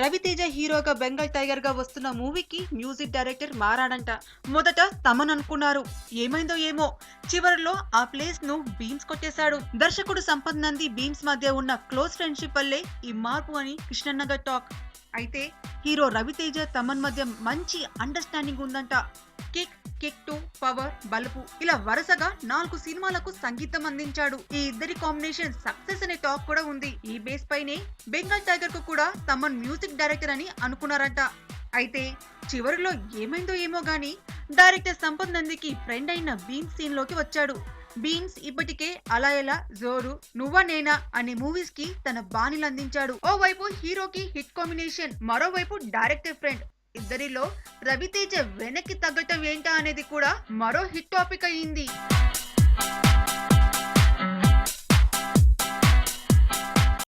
రవితేజ హీరోగా బెంగాల్ టైగర్ గా వస్తున్న మూవీకి మ్యూజిక్ డైరెక్టర్ మారాడంట. మొదట తమన్ అనుకున్నారు. ఏమైందో ఏమో, చివరిలో ఆ ప్లేస్ ను బీమ్స్ కొట్టేశాడు. దర్శకుడు సంపత్ నంది బీమ్స్ మధ్య ఉన్న క్లోజ్ ఫ్రెండ్షిప్ వల్లే ఈ మార్పు అని కృష్ణన్నగర్ టాక్. అయితే హీరో రవితేజ తమన్ మధ్య మంచి అండర్స్టాండింగ్ ఉందంట. కిక్, కిక్ 2, పవర్, బలుపు ఇలా వరుసగా 4 సినిమాలకు సంగీతం అందించాడు. ఈ ఇద్దరి కాంబినేషన్ సక్సెస్ అనే టాక్ కూడా ఉంది. ఈ బేస్ పైనే బెంగాల్ టైగర్ కు కూడా తమన్ మ్యూజిక్ డైరెక్టర్ అని అనుకున్నారంట. అయితే చివరిలో ఏమైందో ఏమో గానీ డైరెక్టర్ సంపత్ నందికి ఫ్రెండ్ అయిన బీమ్స్ సీన్ లోకి వచ్చాడు. బీమ్స్ ఇప్పటికే అలా ఎలా, జోరు, నువ్వా నేనా అనే మూవీస్ కి తన బాణీలు అందించాడు. ఓ వైపు హీరోకి హిట్ కాంబినేషన్, మరోవైపు డైరెక్టర్ ఫ్రెండ్. ఇద్దరిలో రవితేజ వెనక్కి తగ్గటం ఏంటా అనేది కూడా మరో హిట్ టాపిక్ అయ్యింది.